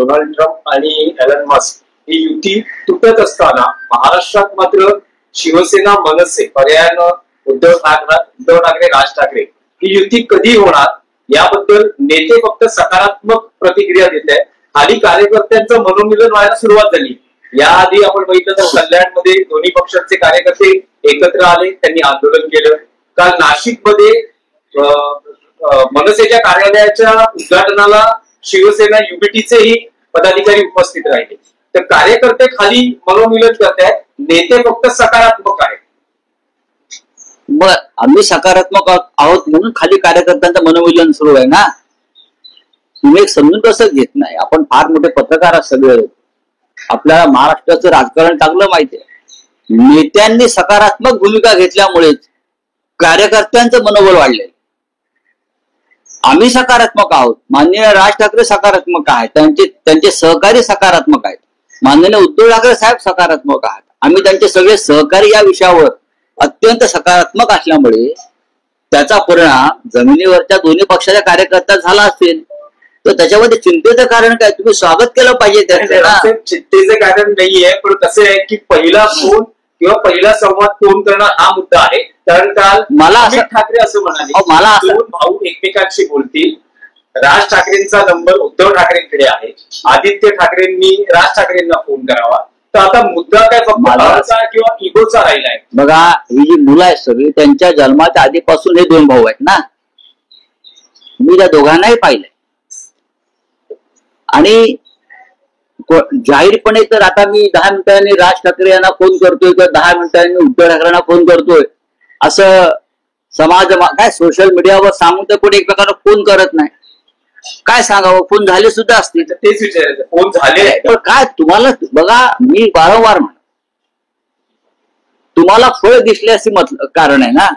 Donald Trump आणि Elon Musk ही युती तुटत असताना महाराष्ट्रात मात्र शिवसेना मनसे पर्यायानं उद्धव ठाकरे राज ठाकरे ही युती कधी होणार याबद्दल नेते फक्त सकारात्मक प्रतिक्रिया देत आहेत. खाली कार्यकर्त्यांचं मनोमिलन व्हायला सुरुवात झाली. याआधी आपण बघितलं तर कल्याणमध्ये दोन्ही पक्षांचे कार्यकर्ते एकत्र आले, त्यांनी आंदोलन केलं. काल नाशिकमध्ये मनसेच्या कार्यालयाच्या उद्घाटनाला शिवसेना युबीटीचेही पदाधिकारी उपस्थित राहिले. तर कार्यकर्ते खाली मनोमिलन करतायत, नेते फक्त सकारात्मक आहेत. बर, आम्ही सकारात्मक आहोत म्हणून खाली कार्यकर्त्यांचं मनोमिलन सुरू आहे ना. तुम्ही एक समजून कसं घेत नाही. आपण फार मोठे पत्रकार आहात सगळे, आपल्याला महाराष्ट्राचं राजकारण चांगलं माहिती आहे. नेत्यांनी सकारात्मक भूमिका घेतल्यामुळेच कार्यकर्त्यांचं मनोबल वाढले. आम्ही सकारात्मक आहोत, माननीय राज ठाकरे सकारात्मक आहेत, त्यांचे सहकारी सकारात्मक आहेत, माननीय उद्धव ठाकरे साहेब सकारात्मक आहेत. आम्ही त्यांचे सगळे सहकारी या विषयावर अत्यंत सकारात्मक असल्यामुळे त्याचा परिणाम जमिनीवरच्या दोन्ही पक्षाच्या कार्यकर्त्यात झाला असेल तर त्याच्यामध्ये चिंतेचं कारण काय? तुम्ही स्वागत केलं पाहिजे त्याचं. चिंतेचं कारण नाहीये, पण कसं आहे की पहिला फोन किंवा पहिला संवाद फोन करणं हा मुद्दा आहे. कारण काल मला ठाकरे असं म्हणाले, मला दोन भाऊ एकमेकांशी बोलतील. राज ठाकरेंचा नंबर उद्धव ठाकरेंकडे आहे, आदित्य ठाकरेंनी राज ठाकरेंना फोन करावा. तर आता मुद्दा काय फक्त किंवा इगोचा राहिलाय. बघा, ही जी मुलं आहेत सगळी त्यांच्या जन्माच्या आधीपासून हे दोन भाऊ आहेत ना. मी त्या दोघांनाही पाहिलंय आणि जाहीरपणे तर आता मी 10 मिनिटांनी राज ठाकरे यांना फोन करतोय किंवा 10 मिनिटांनी उद्धव ठाकरेंना फोन करतोय असं समाज काय सोशल मीडियावर सांगून तर कोणी एकमेकांना फोन करत नाही. काय सांगावं, फोन झाले सुद्धा असतील. तेच विचारायचं, फोन झाले पण काय तुम्हाला बघा, मी वारंवार म्हणतो तुम्हाला फळ दिसले असे कारण आहे ना,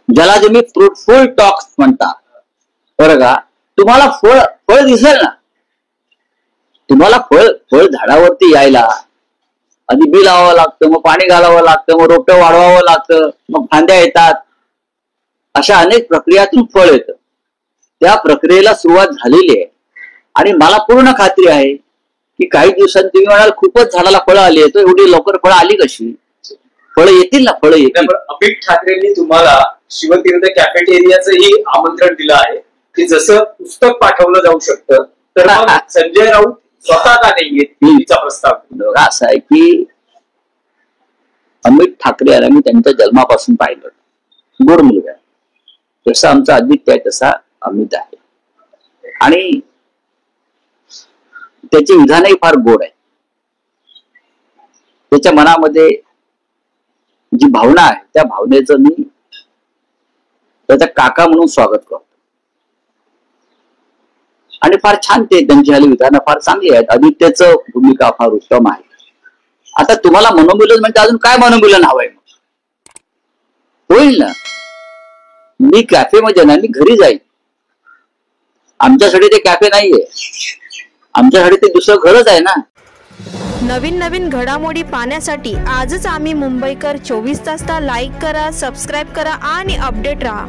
ज्याला तुम्ही फ्रुटफुल टॉक्स म्हणता. बरं का, तुम्हाला फळ दिसेल ना. तुम्हाला फळ झाडावरती यायला आधी बी लावावं लागतं, मग पाणी घालावं लागतं, मग रोपटं वाढवावं लागतं, मग फांद्या येतात. अशा अनेक प्रक्रियातून फळ येतं. त्या प्रक्रियेला सुरुवात झालेली आहे आणि मला पूर्ण खात्री आहे की काही दिवसांनी तुम्ही म्हणाल खूपच झाडाला फळं आली, तर एवढी लवकर फळं आली कशी? फळं येतील ना, फळं येतील. अमित ठाकरेंनी तुम्हाला शिवतीर्थ कॅफेटेरियाचंही आमंत्रण दिलं आहे की जसं पुस्तक पाठवलं जाऊ शकतं, तर संजय राऊत स्वतः का नाही येत प्रस्ताव. असं आहे की अमित ठाकरे याला मी त्यांच्या जन्मापासून पाहिलं, गोड मुलगा आहे. जसा आमचा आदित्य आहे तसा अमित आहे आणि त्याची विधानही फार गोड आहे. त्याच्या मनामध्ये जी भावना आहे त्या भावनेचं मी त्याचा काका म्हणून स्वागत करतो आणि फार छान ते त्यांची हल्ली विधानं फार चांगली आहेत. आदित्यचं भूमिका फार उत्तम आहे. आता तुम्हाला मनोमिलन म्हणजे अजून काय मनोमिलन हवंय? होईल ना. मी कॅफेमध्ये ना, मी घरी जाईल. आमच्यासाठी ते कॅफे नाहीये, आमच्यासाठी ते दुसरं घरच आहे ना. नवीन घडामोडी पाहण्यासाठी आजच आम्ही मुंबईकर 24 तासला लाईक करा, सबस्क्राईब करा आणि अपडेट राहा.